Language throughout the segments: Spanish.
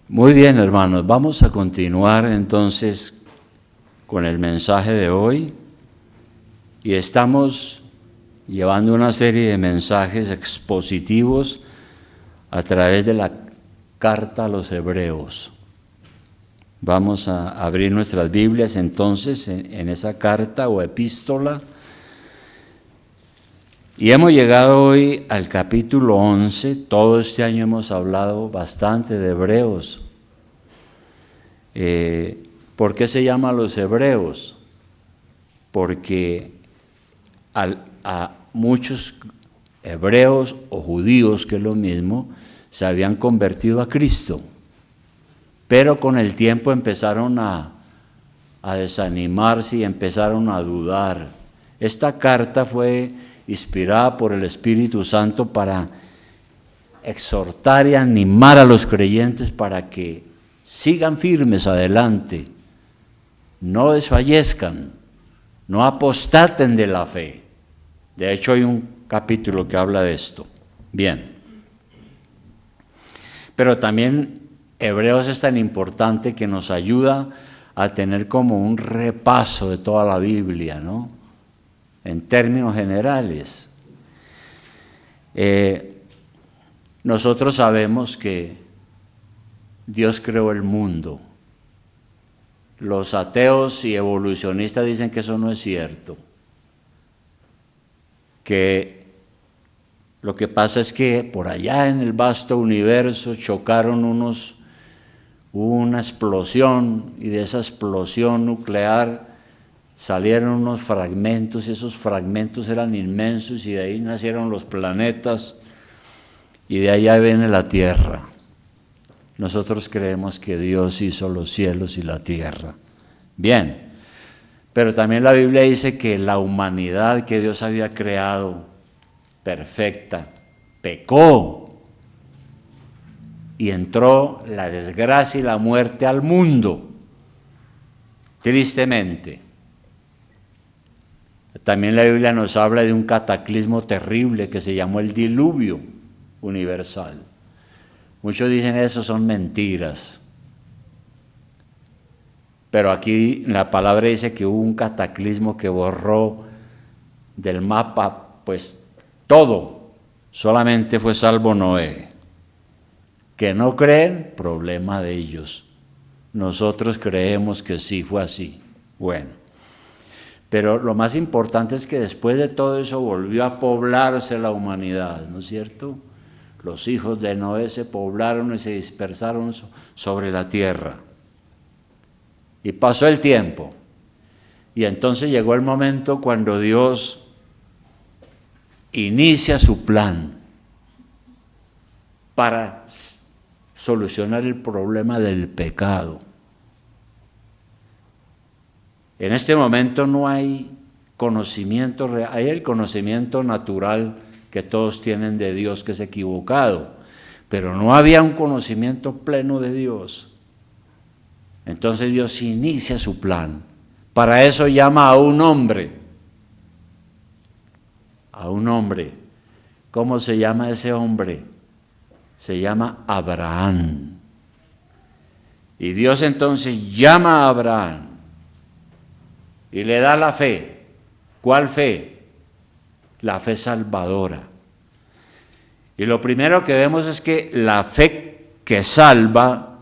Muy bien, hermanos, vamos a continuar entonces con el mensaje de hoy y estamos llevando una serie de mensajes expositivos a través de la carta a los Hebreos. Vamos a abrir nuestras Biblias entonces en esa carta o epístola y hemos llegado hoy al capítulo 11. Todo este año hemos hablado bastante de Hebreos. ¿Por qué se llama los Hebreos? Porque a muchos hebreos o judíos, que es lo mismo, se habían convertido a Cristo, pero con el tiempo empezaron a desanimarse y empezaron a dudar. Esta carta fue inspirada por el Espíritu Santo para exhortar y animar a los creyentes para que sigan firmes adelante, no desfallezcan, no apostaten de la fe. De hecho, hay un capítulo que habla de esto. Bien. Pero también Hebreos es tan importante que nos ayuda a tener como un repaso de toda la Biblia, ¿no? En términos generales. Nosotros sabemos que Dios creó el mundo. Los ateos y evolucionistas dicen que eso no es cierto. Que lo que pasa es que por allá en el vasto universo chocaron hubo una explosión y de esa explosión nuclear salieron unos fragmentos y esos fragmentos eran inmensos y de ahí nacieron los planetas y de allá viene la Tierra. Nosotros creemos que Dios hizo los cielos y la tierra. Bien, pero también la Biblia dice que la humanidad que Dios había creado, perfecta, pecó y entró la desgracia y la muerte al mundo, tristemente. También la Biblia nos habla de un cataclismo terrible que se llamó el diluvio universal. Muchos dicen eso son mentiras. Pero aquí la palabra dice que hubo un cataclismo que borró del mapa, pues todo. Solamente fue salvo Noé. Que no creen, problema de ellos. Nosotros creemos que sí fue así. Bueno. Pero lo más importante es que después de todo eso volvió a poblarse la humanidad, ¿no es cierto? Los hijos de Noé se poblaron y se dispersaron sobre la tierra. Y pasó el tiempo. Y entonces llegó el momento cuando Dios inicia su plan para solucionar el problema del pecado. En este momento no hay conocimiento real, hay el conocimiento natural que todos tienen de Dios, que es equivocado, pero no había un conocimiento pleno de Dios. Entonces Dios inicia su plan. Para eso llama a un hombre. A un hombre. ¿Cómo se llama ese hombre? Se llama Abraham. Y Dios entonces llama a Abraham y le da la fe. ¿Cuál fe? La fe salvadora. Y lo primero que vemos es que la fe que salva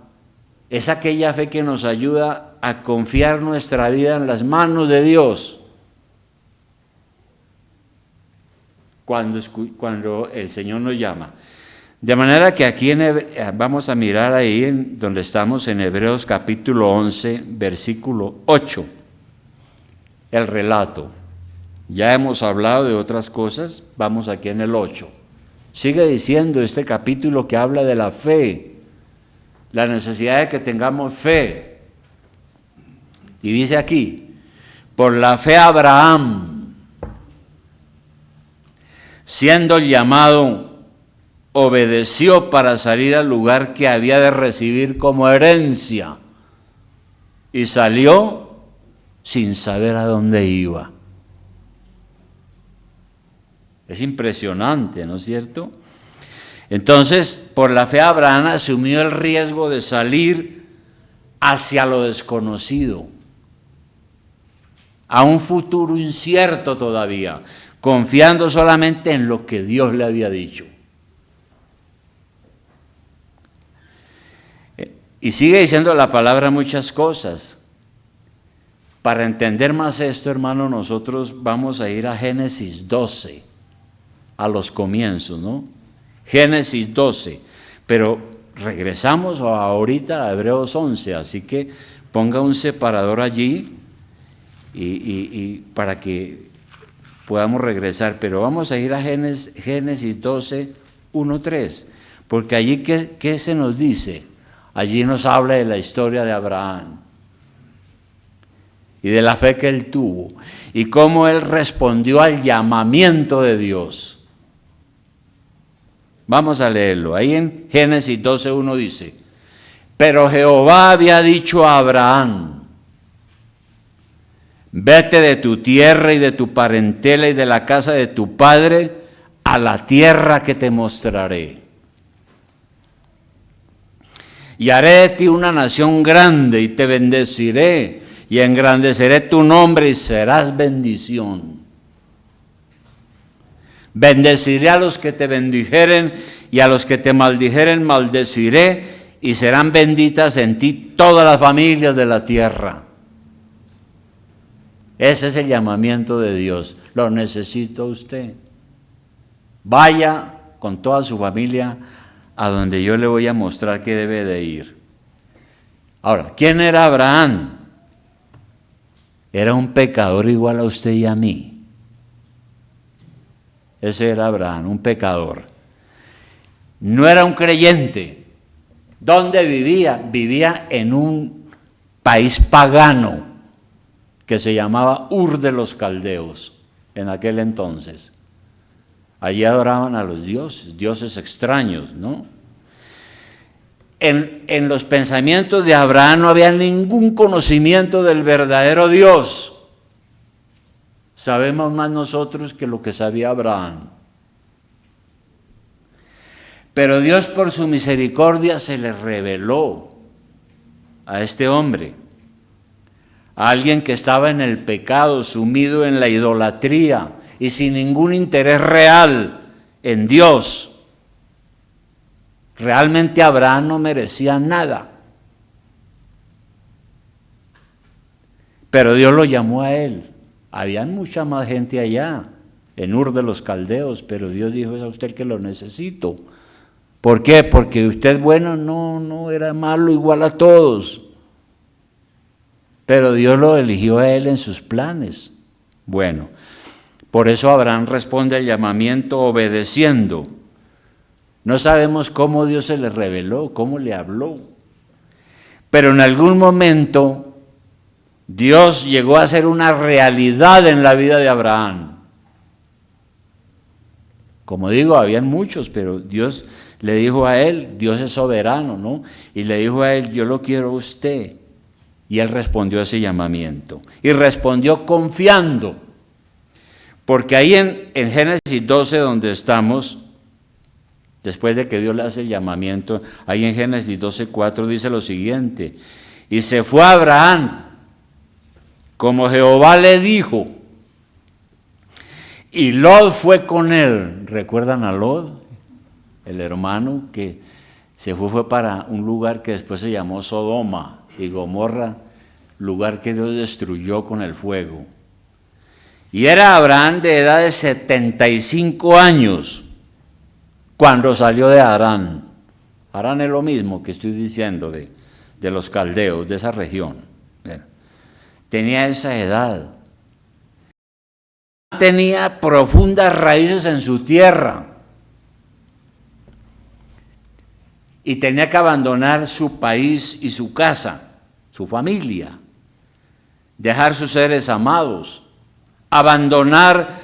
es aquella fe que nos ayuda a confiar nuestra vida en las manos de Dios. Cuando el Señor nos llama. De manera que aquí vamos a mirar ahí donde estamos en Hebreos capítulo 11, versículo 8. El relato. Ya hemos hablado de otras cosas, vamos aquí en el 8. Sigue diciendo este capítulo que habla de la fe, la necesidad de que tengamos fe. Y dice aquí, por la fe Abraham, siendo llamado, obedeció para salir al lugar que había de recibir como herencia y salió sin saber a dónde iba. Es impresionante, ¿no es cierto? Entonces, por la fe Abraham asumió el riesgo de salir hacia lo desconocido, a un futuro incierto todavía, confiando solamente en lo que Dios le había dicho. Y sigue diciendo la palabra muchas cosas. Para entender más esto, hermano, nosotros vamos a ir a Génesis 12, a los comienzos, ¿no? Génesis 12, pero regresamos ahorita a Hebreos 11, así que ponga un separador allí y para que podamos regresar, pero vamos a ir a Génesis 12, 1, 3, porque allí, ¿qué se nos dice? Allí nos habla de la historia de Abraham y de la fe que él tuvo y cómo él respondió al llamamiento de Dios. Vamos a leerlo. Ahí en Génesis 12:1 dice: pero Jehová había dicho a Abraham: vete de tu tierra y de tu parentela y de la casa de tu padre a la tierra que te mostraré. Y haré de ti una nación grande y te bendeciré y engrandeceré tu nombre y serás bendición. Bendeciré a los que te bendijeren y a los que te maldijeren maldeciré y serán benditas en ti todas las familias de la tierra. Ese es el llamamiento de Dios. Lo necesita usted. Vaya con toda su familia a donde yo le voy a mostrar que debe de ir. Ahora, ¿quién era Abraham? Era un pecador igual a usted y a mí. Ese era Abraham, un pecador. No era un creyente. ¿Dónde vivía? Vivía en un país pagano que se llamaba Ur de los Caldeos en aquel entonces. Allí adoraban a los dioses extraños, ¿no? En los pensamientos de Abraham no había ningún conocimiento del verdadero Dios. Sabemos más nosotros que lo que sabía Abraham. Pero Dios, por su misericordia, se le reveló a este hombre, a alguien que estaba en el pecado, sumido en la idolatría y sin ningún interés real en Dios. Realmente Abraham no merecía nada. Pero Dios lo llamó a él. Había mucha más gente allá, en Ur de los Caldeos, pero Dios dijo: es a usted que lo necesito. ¿Por qué? Porque usted, bueno, no era malo igual a todos. Pero Dios lo eligió a él en sus planes. Bueno, por eso Abraham responde al llamamiento obedeciendo. No sabemos cómo Dios se le reveló, cómo le habló. Pero en algún momento Dios llegó a ser una realidad en la vida de Abraham. Como digo, habían muchos, pero Dios le dijo a él, Dios es soberano, ¿no? Y le dijo a él: yo lo quiero a usted. Y él respondió a ese llamamiento. Y respondió confiando. Porque ahí en Génesis 12, donde estamos, después de que Dios le hace el llamamiento, ahí en Génesis 12:4 dice lo siguiente: y se fue Abraham, como Jehová le dijo, y Lot fue con él. ¿Recuerdan a Lot? El hermano que se fue para un lugar que después se llamó Sodoma y Gomorra, lugar que Dios destruyó con el fuego. Y era Abraham de edad de 75 años cuando salió de Harán. Harán es lo mismo que estoy diciendo de los caldeos, de esa región. Tenía esa edad. Tenía profundas raíces en su tierra. Y tenía que abandonar su país y su casa, su familia, dejar sus seres amados, abandonar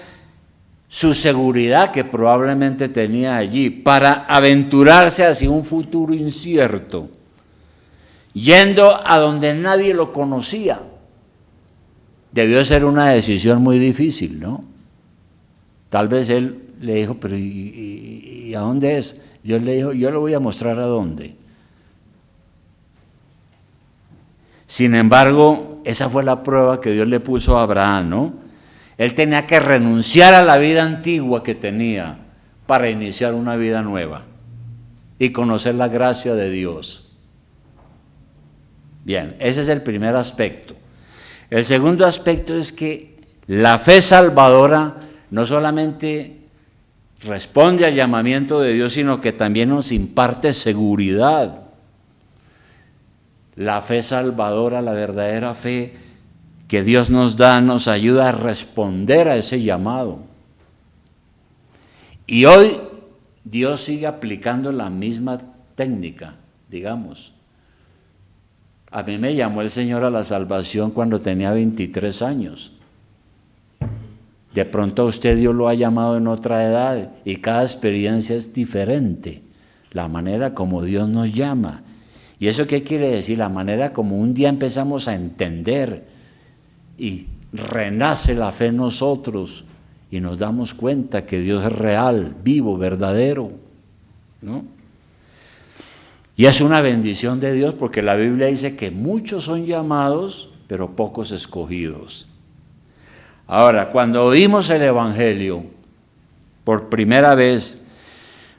su seguridad que probablemente tenía allí para aventurarse hacia un futuro incierto, yendo a donde nadie lo conocía. Debió ser una decisión muy difícil, ¿no? Tal vez él le dijo: pero ¿y a dónde es? Dios le dijo, yo le voy a mostrar a dónde. Sin embargo, esa fue la prueba que Dios le puso a Abraham, ¿no? Él tenía que renunciar a la vida antigua que tenía para iniciar una vida nueva y conocer la gracia de Dios. Bien, ese es el primer aspecto. El segundo aspecto es que la fe salvadora no solamente responde al llamamiento de Dios, sino que también nos imparte seguridad. La fe salvadora, la verdadera fe que Dios nos da, nos ayuda a responder a ese llamado. Y hoy Dios sigue aplicando la misma técnica, digamos. A mí me llamó el Señor a la salvación cuando tenía 23 años. De pronto a usted Dios lo ha llamado en otra edad y cada experiencia es diferente. La manera como Dios nos llama. ¿Y eso qué quiere decir? La manera como un día empezamos a entender y renace la fe en nosotros y nos damos cuenta que Dios es real, vivo, verdadero, ¿no? Y es una bendición de Dios porque la Biblia dice que muchos son llamados, pero pocos escogidos. Ahora, cuando oímos el Evangelio por primera vez,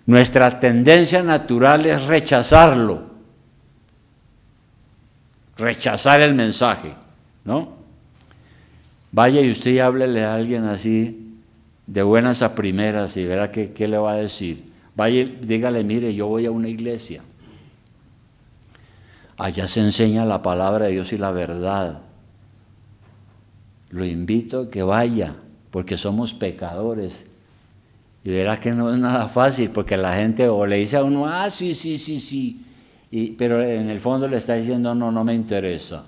nuestra tendencia natural es rechazarlo, rechazar el mensaje, ¿no? Vaya y usted y háblele a alguien así, de buenas a primeras, y verá qué le va a decir. Vaya y dígale, mire, yo voy a una iglesia. Allá se enseña la palabra de Dios y la verdad. Lo invito a que vaya, porque somos pecadores. Y verá que no es nada fácil, porque la gente o le dice a uno, sí. Pero en el fondo le está diciendo, no me interesa.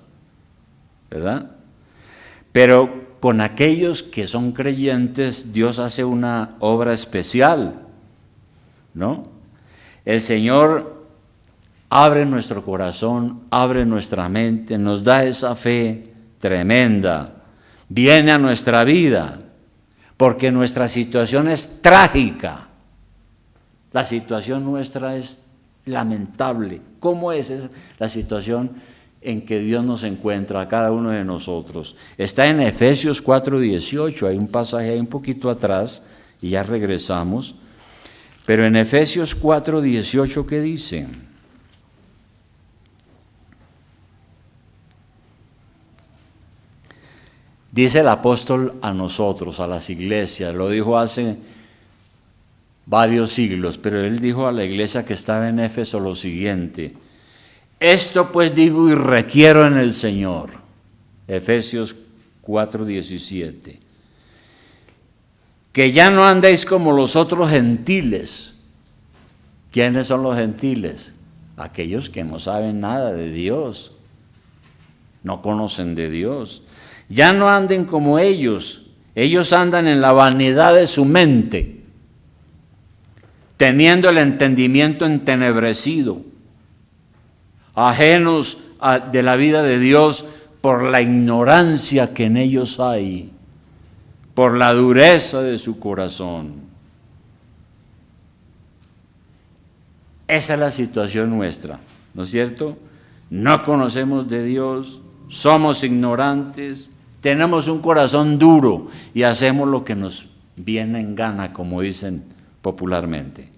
¿Verdad? Pero con aquellos que son creyentes, Dios hace una obra especial, ¿no? El Señor abre nuestro corazón, abre nuestra mente, nos da esa fe tremenda, viene a nuestra vida, porque nuestra situación es trágica, la situación nuestra es lamentable. ¿Cómo es la situación en que Dios nos encuentra a cada uno de nosotros? Está en Efesios 4:18, hay un pasaje ahí un poquito atrás y ya regresamos, pero en Efesios 4:18, ¿qué dice? Dice el apóstol a nosotros, a las iglesias, lo dijo hace varios siglos, pero él dijo a la iglesia que estaba en Éfeso lo siguiente: esto pues digo y requiero en el Señor, Efesios 4:17, que ya no andéis como los otros gentiles. ¿Quiénes son los gentiles? Aquellos que no saben nada de Dios, no conocen de Dios. Ya no anden como ellos andan en la vanidad de su mente, teniendo el entendimiento entenebrecido, ajenos de la vida de Dios por la ignorancia que en ellos hay, por la dureza de su corazón. Esa es la situación nuestra, ¿no es cierto? No conocemos de Dios, somos ignorantes, tenemos un corazón duro y hacemos lo que nos viene en gana, como dicen popularmente.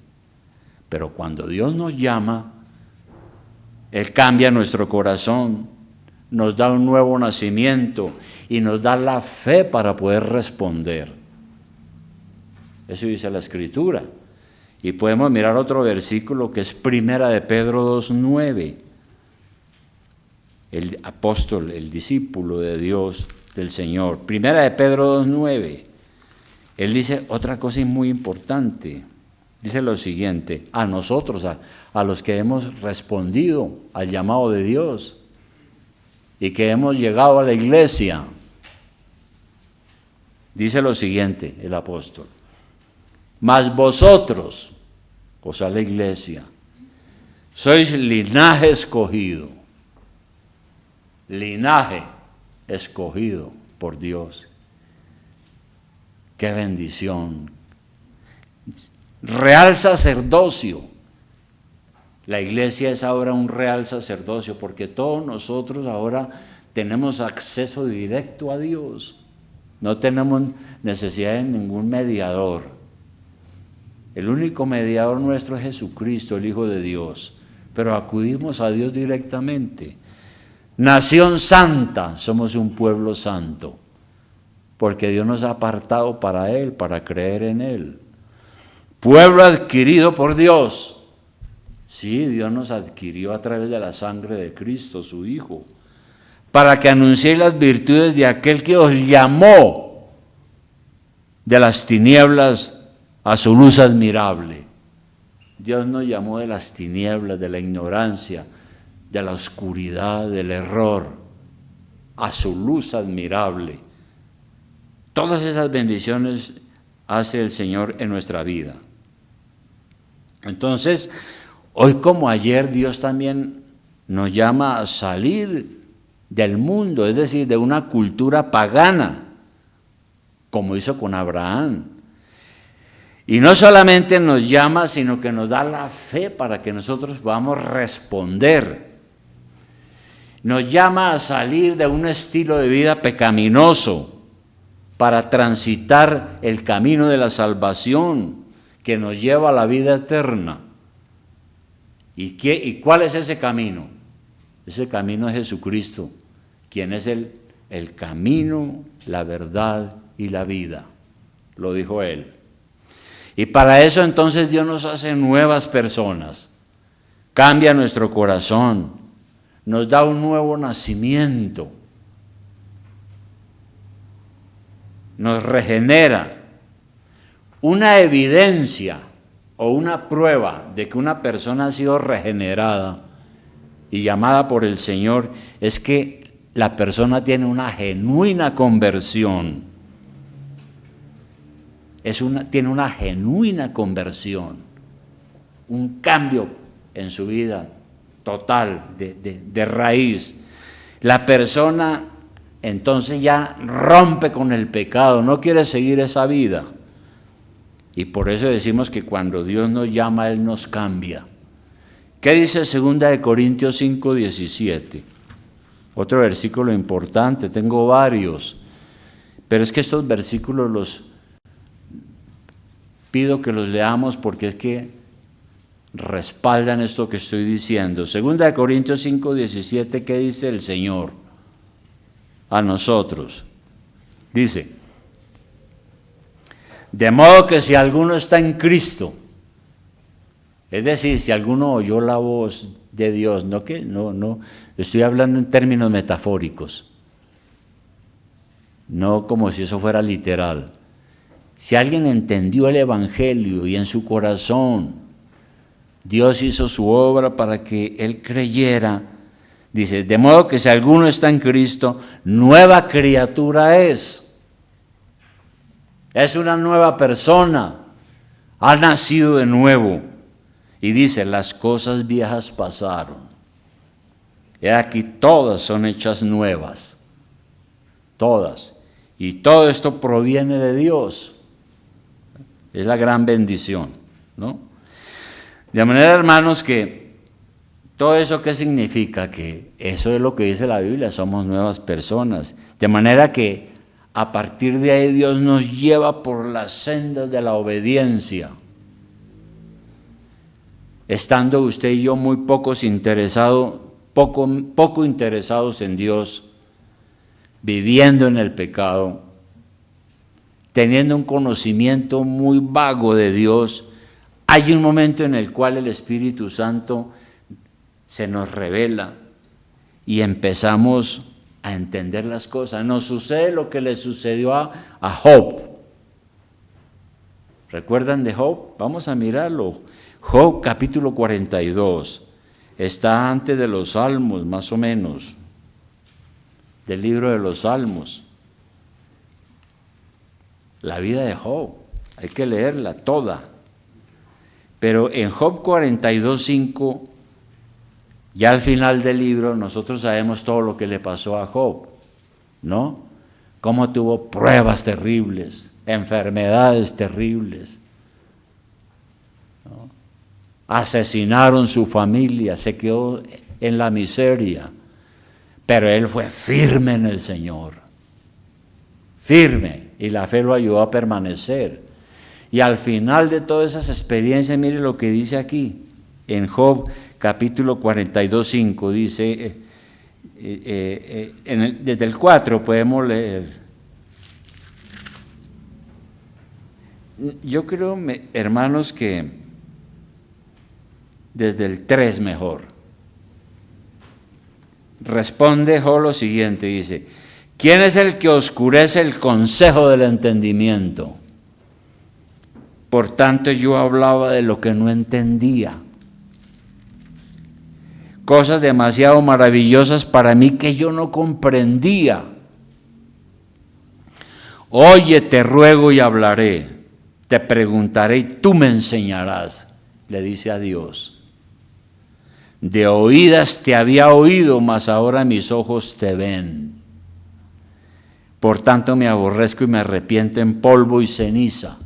Pero cuando Dios nos llama, Él cambia nuestro corazón, nos da un nuevo nacimiento y nos da la fe para poder responder. Eso dice la Escritura. Y podemos mirar otro versículo que es Primera de Pedro 2:9. El apóstol, el discípulo de Dios, del Señor. Primera de Pedro 2:9. Él dice otra cosa muy importante. Dice lo siguiente: a nosotros, a los que hemos respondido al llamado de Dios y que hemos llegado a la iglesia, dice lo siguiente el apóstol: mas vosotros, o sea, la iglesia, sois linaje escogido, linaje escogido por Dios. ¡Qué bendición! Real sacerdocio, La iglesia es ahora un real sacerdocio, porque todos nosotros ahora tenemos acceso directo a Dios. No tenemos necesidad de ningún mediador. El único mediador nuestro es Jesucristo, el Hijo de Dios. Pero acudimos a Dios directamente. Nación santa, somos un pueblo santo, porque Dios nos ha apartado para Él, para creer en Él. Pueblo adquirido por Dios. Sí, Dios nos adquirió a través de la sangre de Cristo, su Hijo, para que anunciéis las virtudes de aquel que os llamó de las tinieblas a su luz admirable. Dios nos llamó de las tinieblas, de la ignorancia, de la oscuridad, del error, a su luz admirable. Todas esas bendiciones hace el Señor en nuestra vida. Entonces, hoy como ayer, Dios también nos llama a salir del mundo, es decir, de una cultura pagana, como hizo con Abraham. Y no solamente nos llama, sino que nos da la fe para que nosotros podamos responder. Nos llama a salir de un estilo de vida pecaminoso para transitar el camino de la salvación que nos lleva a la vida eterna. ¿Y cuál es ese camino? Ese camino es Jesucristo, quien es el camino, la verdad y la vida. Lo dijo Él. Y para eso entonces Dios nos hace nuevas personas, cambia nuestro corazón, nos da un nuevo nacimiento, nos regenera. Una evidencia o una prueba de que una persona ha sido regenerada y llamada por el Señor es que la persona tiene una genuina conversión. Tiene una genuina conversión, un cambio en su vida total, de raíz. La persona entonces ya rompe con el pecado, no quiere seguir esa vida. Y por eso decimos que cuando Dios nos llama, Él nos cambia. ¿Qué dice 2 Corintios 5:17? Otro versículo importante, tengo varios, pero es que estos versículos los pido que los leamos porque es que respaldan esto que estoy diciendo. 2 Corintios 5:17, ¿qué dice el Señor a nosotros? Dice: de modo que si alguno está en Cristo, es decir, si alguno oyó la voz de Dios, no, estoy hablando en términos metafóricos, no como si eso fuera literal. Si alguien entendió el Evangelio y en su corazón Dios hizo su obra para que él creyera, dice, de modo que si alguno está en Cristo, nueva criatura es una nueva persona, ha nacido de nuevo. Y dice, las cosas viejas pasaron. Y aquí todas son hechas nuevas, todas. Y todo esto proviene de Dios. Es la gran bendición, ¿no? De manera, hermanos, que todo eso, ¿qué significa? Que eso es lo que dice la Biblia, somos nuevas personas. De manera que a partir de ahí Dios nos lleva por las sendas de la obediencia. Estando usted y yo muy poco interesados en Dios, viviendo en el pecado, teniendo un conocimiento muy vago de Dios, hay un momento en el cual el Espíritu Santo se nos revela y empezamos a entender las cosas. Nos sucede lo que le sucedió a Job. ¿Recuerdan de Job? Vamos a mirarlo. Job capítulo 42. Está antes de los Salmos, más o menos, del libro de los Salmos. La vida de Job, hay que leerla toda. Pero en Job 42:5, ya al final del libro, nosotros sabemos todo lo que le pasó a Job, ¿no? Cómo tuvo pruebas terribles, enfermedades terribles, ¿no? asesinaron su familia, se quedó en la miseria, pero él fue firme en el Señor, firme, y la fe lo ayudó a permanecer. Y al final de todas esas experiencias, mire lo que dice aquí, en Job capítulo 42:5, dice, desde el 4 podemos leer. Yo creo, hermanos, que desde el 3 mejor. Responde Job lo siguiente, dice, ¿quién es el que oscurece el consejo del entendimiento? Por tanto, yo hablaba de lo que no entendía. Cosas demasiado maravillosas para mí que yo no comprendía. Oye, te ruego y hablaré, te preguntaré y tú me enseñarás, le dice a Dios. De oídas te había oído, mas ahora mis ojos te ven. Por tanto me aborrezco y me arrepiento en polvo y ceniza.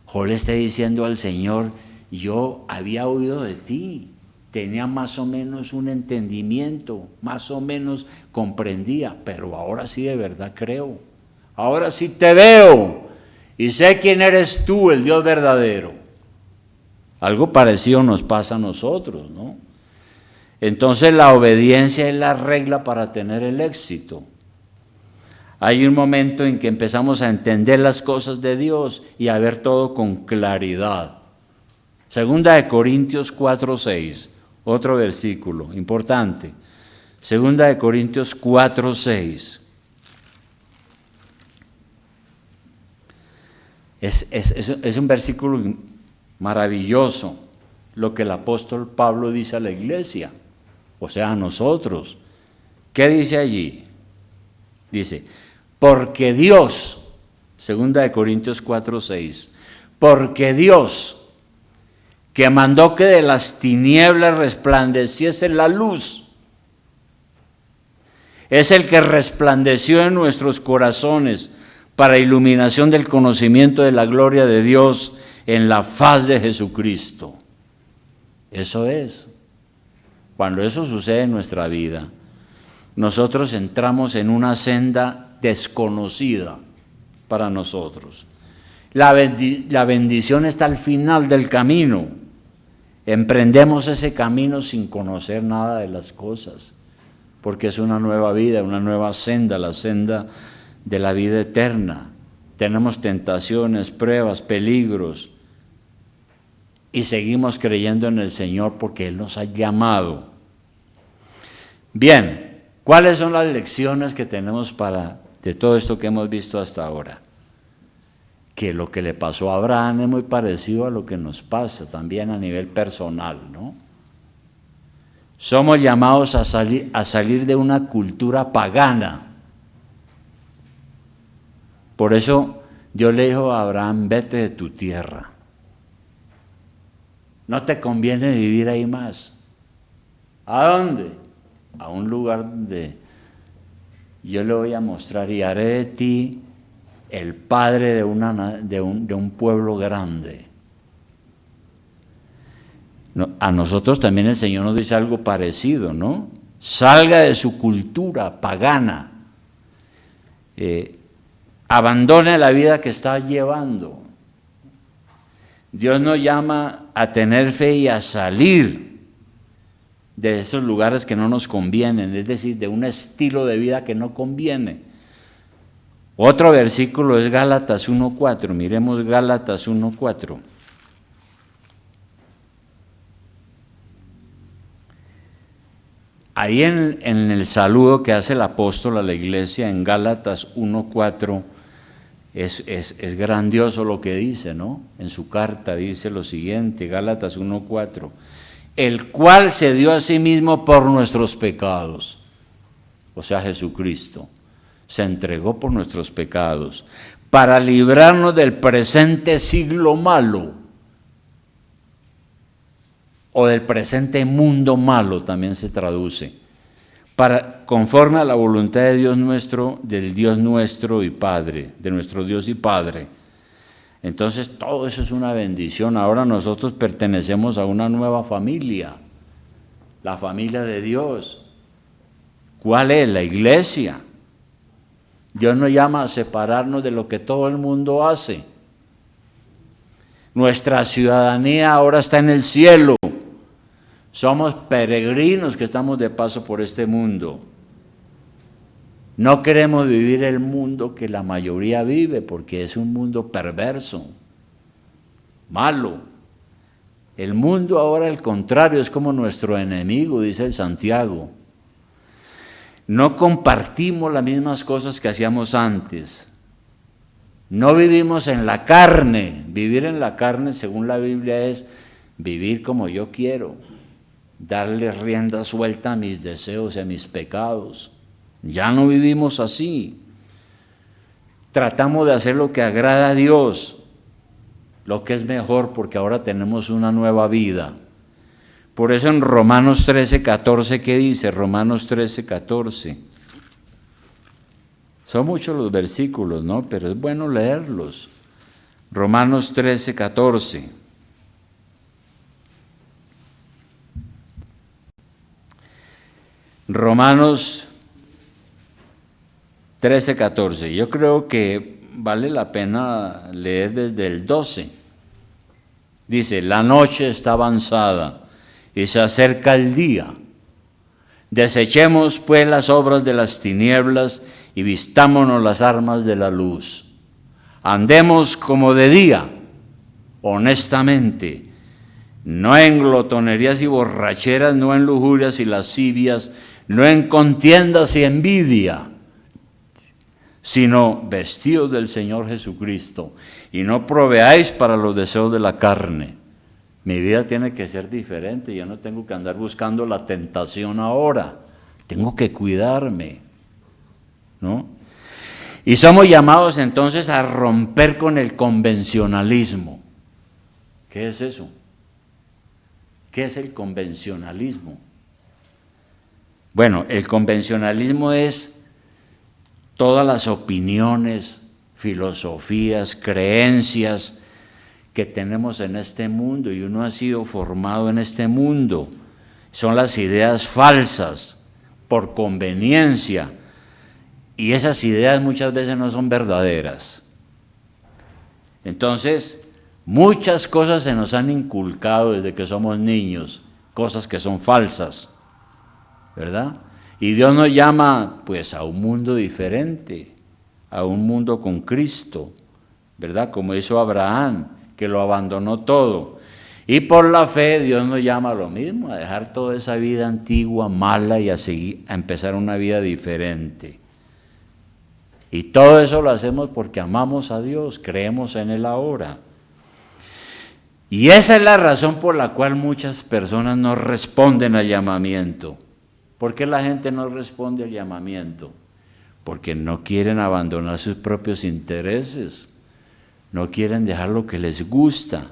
Job le está diciendo al Señor, yo había oído de ti, tenía más o menos un entendimiento, más o menos comprendía, pero ahora sí de verdad creo, ahora sí te veo y sé quién eres tú, el Dios verdadero. Algo parecido nos pasa a nosotros, ¿no? Entonces la obediencia es la regla para tener el éxito. Hay un momento en que empezamos a entender las cosas de Dios y a ver todo con claridad. Segunda de Corintios 4:6, otro versículo importante. Segunda de Corintios 4:6. Es un versículo maravilloso, lo que el apóstol Pablo dice a la iglesia, o sea, a nosotros. ¿Qué dice allí? Dice, porque Dios, segunda de Corintios 4:6, porque Dios, que mandó que de las tinieblas resplandeciese la luz, es el que resplandeció en nuestros corazones para iluminación del conocimiento de la gloria de Dios en la faz de Jesucristo. Eso es. Cuando eso sucede en nuestra vida, nosotros entramos en una senda desconocida para nosotros. La bendición está al final del camino. Emprendemos ese camino sin conocer nada de las cosas, porque es una nueva vida, una nueva senda, la senda de la vida eterna. Tenemos tentaciones, pruebas, peligros, y seguimos creyendo en el Señor porque Él nos ha llamado. Bien, ¿cuáles son las lecciones que tenemos de todo esto que hemos visto hasta ahora? Que lo que le pasó a Abraham es muy parecido a lo que nos pasa también a nivel personal, ¿no? Somos llamados a salir de una cultura pagana. Por eso Dios le dijo a Abraham, vete de tu tierra. No te conviene vivir ahí más. ¿A dónde? A un lugar donde yo le voy a mostrar y haré de ti el padre de un pueblo grande. No, a nosotros también el Señor nos dice algo parecido, ¿no? Salga de su cultura pagana. Abandone la vida que está llevando. Dios nos llama a tener fe y a salir de esos lugares que no nos convienen, es decir, de un estilo de vida que no conviene. Otro versículo es Gálatas 1:4, miremos Gálatas 1:4. Ahí en el saludo que hace el apóstol a la iglesia en Gálatas 1:4, es grandioso lo que dice, ¿no? En su carta dice lo siguiente, Gálatas 1:4, el cual se dio a sí mismo por nuestros pecados, o sea, Jesucristo, se entregó por nuestros pecados, para librarnos del presente siglo malo, o del presente mundo malo, también se traduce, conforme a la voluntad de Dios nuestro, del Dios nuestro y Padre, de nuestro Dios y Padre, Entonces todo eso es una bendición. Ahora nosotros pertenecemos a una nueva familia, la familia de Dios. ¿Cuál es? La iglesia. Dios nos llama a separarnos de lo que todo el mundo hace. Nuestra ciudadanía ahora está en el cielo. Somos peregrinos que estamos de paso por este mundo. No queremos vivir el mundo que la mayoría vive, porque es un mundo perverso, malo. El mundo ahora, al contrario, es como nuestro enemigo, dice el Santiago. No compartimos las mismas cosas que hacíamos antes. No vivimos en la carne. Vivir en la carne, según la Biblia, es vivir como yo quiero, darle rienda suelta a mis deseos y a mis pecados. Ya no vivimos así. Tratamos de hacer lo que agrada a Dios, lo que es mejor, porque ahora tenemos una nueva vida. Por eso en Romanos 13:14, ¿qué dice? Romanos 13:14. Son muchos los versículos, ¿no? Pero es bueno leerlos. Romanos 13:14. Romanos 13:14. Yo creo que vale la pena leer desde el 12. Dice, la noche está avanzada y se acerca el día. Desechemos pues las obras de las tinieblas y vistámonos las armas de la luz. Andemos como de día, honestamente, no en glotonerías y borracheras, no en lujurias y lascivias, no en contiendas y envidia, sino vestidos del Señor Jesucristo, y no proveáis para los deseos de la carne. Mi vida tiene que ser diferente, yo no tengo que andar buscando la tentación ahora, tengo que cuidarme, ¿no? Y somos llamados entonces a romper con el convencionalismo. ¿Qué es eso? ¿Qué es el convencionalismo? Bueno, el convencionalismo es todas las opiniones, filosofías, creencias que tenemos en este mundo, y uno ha sido formado en este mundo. Son las ideas falsas por conveniencia, y esas ideas muchas veces no son verdaderas. Entonces, muchas cosas se nos han inculcado desde que somos niños, cosas que son falsas, ¿verdad? Y Dios nos llama pues a un mundo diferente, a un mundo con Cristo, ¿verdad? Como hizo Abraham, que lo abandonó todo. Y por la fe Dios nos llama a lo mismo, a dejar toda esa vida antigua, mala, y a empezar una vida diferente. Y todo eso lo hacemos porque amamos a Dios, creemos en Él ahora. Y esa es la razón por la cual muchas personas no responden al llamamiento. ¿Por qué la gente no responde al llamamiento? Porque no quieren abandonar sus propios intereses. No quieren dejar lo que les gusta.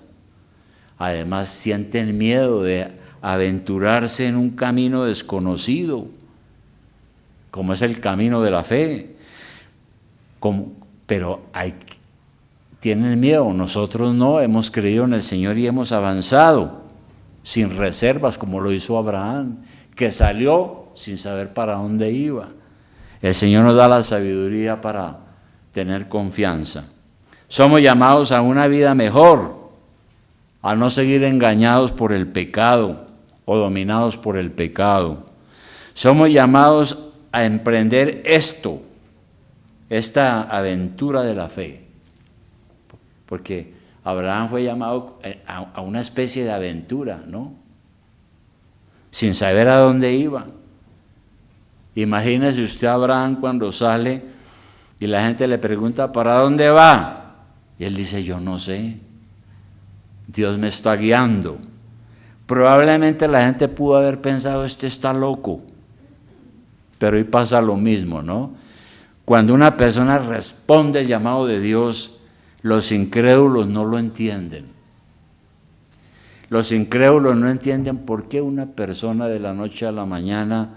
Además, sienten miedo de aventurarse en un camino desconocido, como es el camino de la fe. Pero tienen miedo. Nosotros no, hemos creído en el Señor y hemos avanzado sin reservas, como lo hizo Abraham, que salió sin saber para dónde iba. El Señor nos da la sabiduría para tener confianza. Somos llamados a una vida mejor, a no seguir engañados por el pecado o dominados por el pecado. Somos llamados a emprender esta aventura de la fe, porque Abraham fue llamado a una especie de aventura, ¿no? Sin saber a dónde iba. Imagínese usted a Abraham cuando sale y la gente le pregunta, ¿para dónde va? Y él dice, yo no sé, Dios me está guiando. Probablemente la gente pudo haber pensado, este está loco, pero hoy pasa lo mismo, ¿no? Cuando una persona responde al llamado de Dios, los incrédulos no lo entienden. Los incrédulos no entienden por qué una persona de la noche a la mañana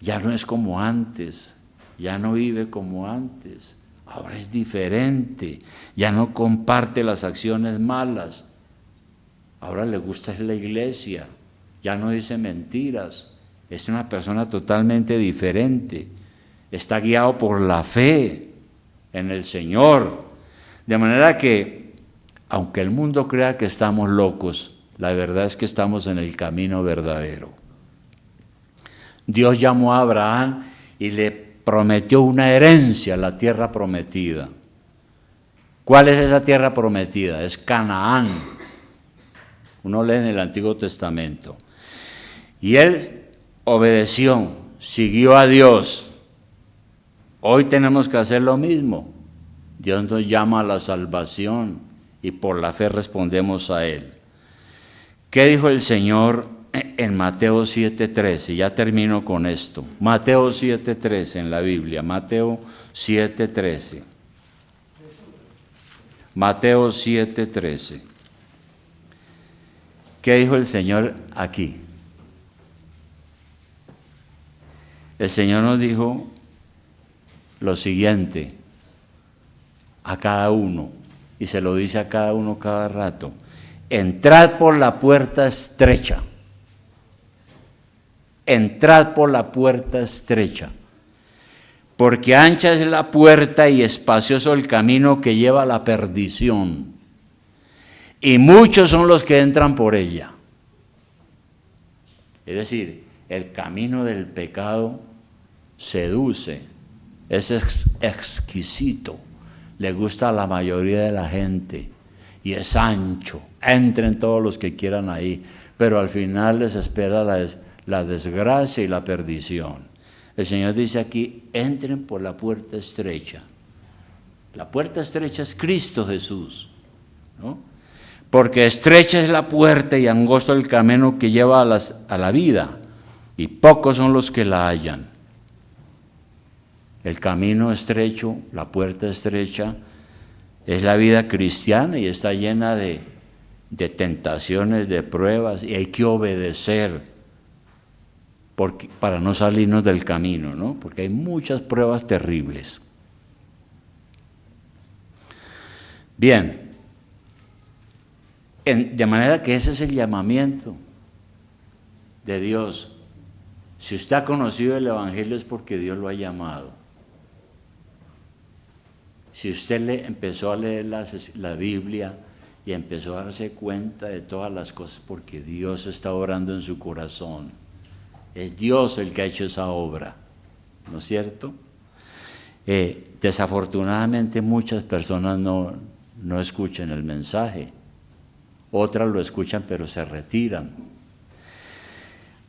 ya no es como antes, ya no vive como antes. Ahora es diferente, ya no comparte las acciones malas. Ahora le gusta la iglesia, ya no dice mentiras. Es una persona totalmente diferente. Está guiado por la fe en el Señor. De manera que, aunque el mundo crea que estamos locos, la verdad es que estamos en el camino verdadero. Dios llamó a Abraham y le prometió una herencia, la tierra prometida. ¿Cuál es esa tierra prometida? Es Canaán. Uno lee en el Antiguo Testamento. Y él obedeció, siguió a Dios. Hoy tenemos que hacer lo mismo. Dios nos llama a la salvación y por la fe respondemos a Él. ¿Qué dijo el Señor en Mateo 7:13? Ya termino con esto. Mateo 7:13 en la Biblia. Mateo 7:13. Mateo 7:13. ¿Qué dijo el Señor aquí? El Señor nos dijo lo siguiente a cada uno, y se lo dice a cada uno cada rato: entrad por la puerta estrecha, entrad por la puerta estrecha, porque ancha es la puerta y espacioso el camino que lleva a la perdición, y muchos son los que entran por ella. Es decir, el camino del pecado seduce, es exquisito, le gusta a la mayoría de la gente y es ancho. Entren todos los que quieran ahí, pero al final les espera la desgracia y la perdición. El Señor dice aquí: entren por la puerta estrecha. La puerta estrecha es Cristo Jesús, ¿no? Porque estrecha es la puerta y angosto el camino que lleva a la vida, y pocos son los que la hallan. El camino estrecho, la puerta estrecha, es la vida cristiana y está llena de tentaciones, de pruebas, y hay que obedecer para no salirnos del camino, ¿no? Porque hay muchas pruebas terribles. Bien, de manera que ese es el llamamiento de Dios. Si usted ha conocido el Evangelio es porque Dios lo ha llamado. Si usted empezó a leer la Biblia y empezó a darse cuenta de todas las cosas, porque Dios está obrando en su corazón. Es Dios el que ha hecho esa obra, ¿no es cierto? Desafortunadamente muchas personas no escuchan el mensaje. Otras lo escuchan pero se retiran.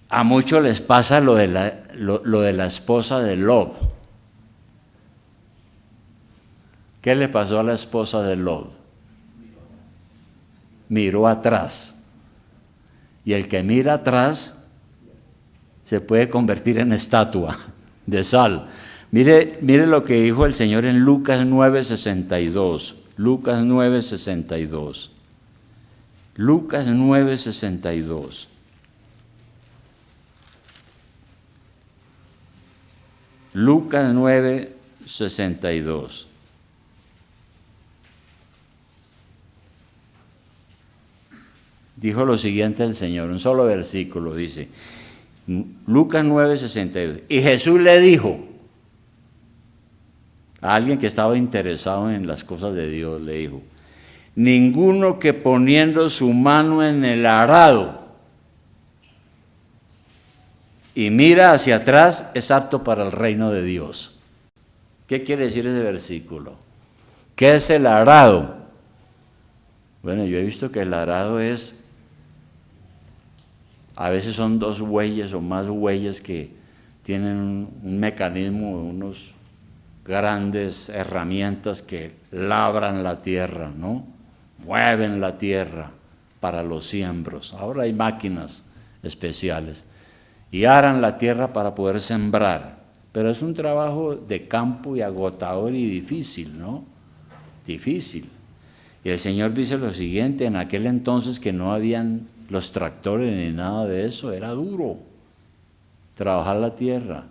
A muchos les pasa lo de la esposa de Lot. ¿Qué le pasó a la esposa de Lot? Miró atrás. Y el que mira atrás se puede convertir en estatua de sal. Mire lo que dijo el Señor en Lucas 9:62. Lucas 9:62. Lucas 9:62. Lucas 9:62. Dijo lo siguiente el Señor, un solo versículo dice, Lucas 9:62. Y Jesús le dijo a alguien que estaba interesado en las cosas de Dios, le dijo: ninguno que poniendo su mano en el arado y mira hacia atrás es apto para el reino de Dios. ¿Qué quiere decir ese versículo? ¿Qué es el arado? Bueno, yo he visto que el arado a veces son dos bueyes o más bueyes que tienen un mecanismo, unos grandes herramientas que labran la tierra, ¿no? Mueven la tierra para los siembros. Ahora hay máquinas especiales y aran la tierra para poder sembrar, pero es un trabajo de campo y agotador y difícil, ¿no? Difícil. Y el Señor dice lo siguiente: en aquel entonces que no habían los tractores ni nada de eso, era duro trabajar la tierra.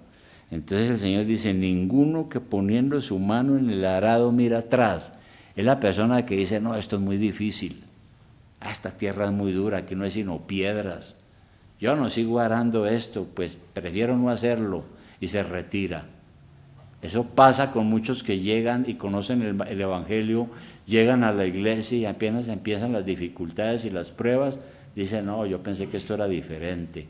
Entonces el Señor dice, ninguno que poniendo su mano en el arado mira atrás. Es la persona que dice, no, esto es muy difícil. Esta tierra es muy dura, aquí no hay sino piedras. Yo no sigo arando esto, pues prefiero no hacerlo, y se retira. Eso pasa con muchos que llegan y conocen el Evangelio, llegan a la iglesia y apenas empiezan las dificultades y las pruebas, dicen, no, yo pensé que esto era diferente.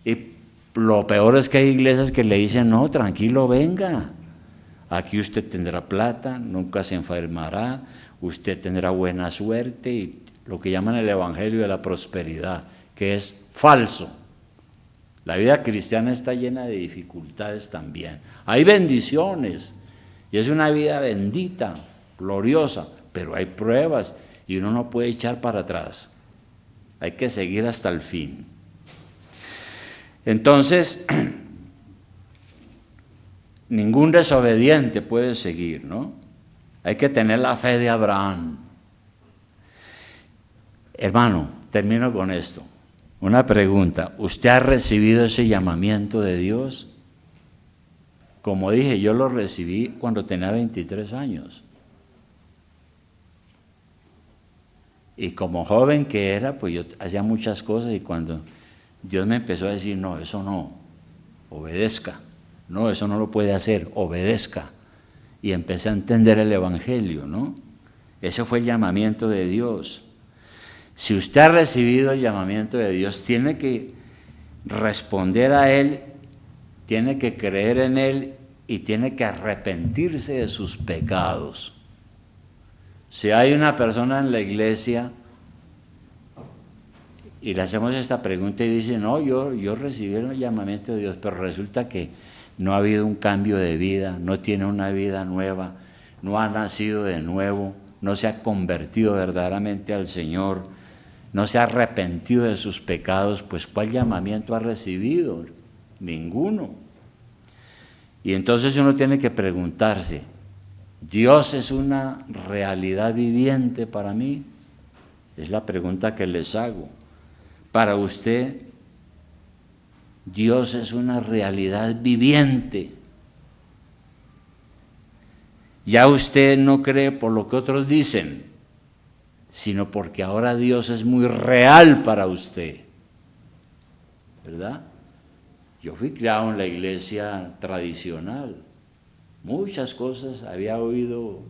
Y lo peor es que hay iglesias que le dicen, no, tranquilo, venga, aquí usted tendrá plata, nunca se enfermará, usted tendrá buena suerte, y lo que llaman el Evangelio de la prosperidad, que es falso. La vida cristiana está llena de dificultades también. Hay bendiciones y es una vida bendita, gloriosa, pero hay pruebas y uno no puede echar para atrás. Hay que seguir hasta el fin. Entonces, ningún desobediente puede seguir, ¿no? Hay que tener la fe de Abraham. Hermano, termino con esto. Una pregunta, ¿usted ha recibido ese llamamiento de Dios? Como dije, yo lo recibí cuando tenía 23 años. Y como joven que era, pues yo hacía muchas cosas y cuando Dios me empezó a decir, no, eso no, obedezca. No, eso no lo puede hacer, obedezca. Y empecé a entender el Evangelio, ¿no? Ese fue el llamamiento de Dios. Si usted ha recibido el llamamiento de Dios, tiene que responder a Él, tiene que creer en Él y tiene que arrepentirse de sus pecados. Si hay una persona en la iglesia y le hacemos esta pregunta y dice, no, yo recibí el llamamiento de Dios, pero resulta que no ha habido un cambio de vida, no tiene una vida nueva, no ha nacido de nuevo, no se ha convertido verdaderamente al Señor, no se ha arrepentido de sus pecados, pues ¿cuál llamamiento ha recibido? Ninguno. Y entonces uno tiene que preguntarse, ¿Dios es una realidad viviente para mí? Es la pregunta que les hago. Para usted, Dios es una realidad viviente. Ya usted no cree por lo que otros dicen, sino porque ahora Dios es muy real para usted, ¿verdad? Yo fui criado en la iglesia tradicional, muchas cosas había oído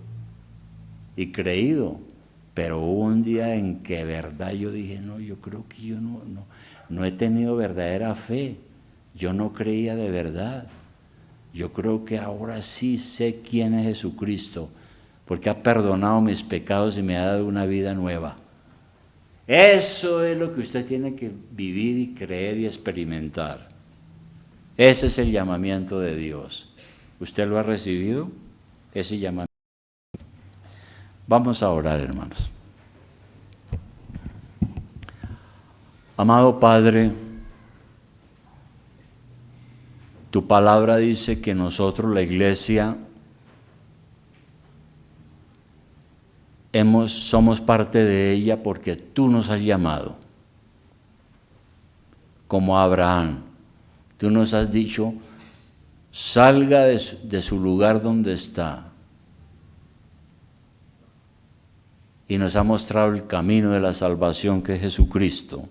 y creído, pero hubo un día en que de verdad yo dije, no, yo creo que yo no he tenido verdadera fe, yo no creía de verdad, yo creo que ahora sí sé quién es Jesucristo, porque ha perdonado mis pecados y me ha dado una vida nueva. Eso es lo que usted tiene que vivir y creer y experimentar. Ese es el llamamiento de Dios. ¿Usted lo ha recibido? Ese llamamiento. Vamos a orar, hermanos. Amado Padre, tu palabra dice que nosotros, la iglesia, somos parte de ella porque tú nos has llamado, como a Abraham. Tú nos has dicho, salga de su lugar donde está. Y nos ha mostrado el camino de la salvación que es Jesucristo.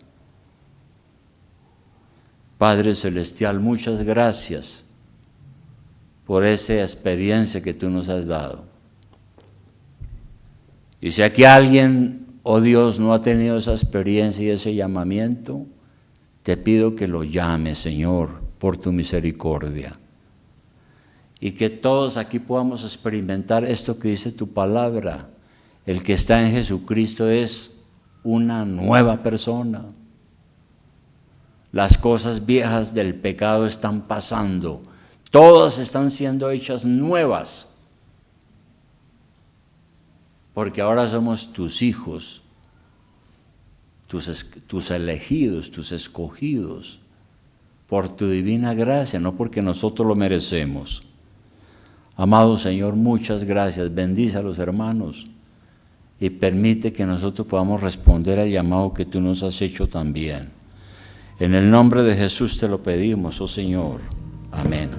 Padre Celestial, muchas gracias por esa experiencia que tú nos has dado. Y si aquí alguien, oh Dios, no ha tenido esa experiencia y ese llamamiento, te pido que lo llames, Señor, por tu misericordia. Y que todos aquí podamos experimentar esto que dice tu palabra. El que está en Jesucristo es una nueva persona. Las cosas viejas del pecado están pasando. Todas están siendo hechas nuevas. Porque ahora somos tus hijos, tus elegidos, tus escogidos, por tu divina gracia, no porque nosotros lo merecemos. Amado Señor, muchas gracias. Bendice a los hermanos y permite que nosotros podamos responder al llamado que tú nos has hecho también. En el nombre de Jesús te lo pedimos, oh Señor. Amén.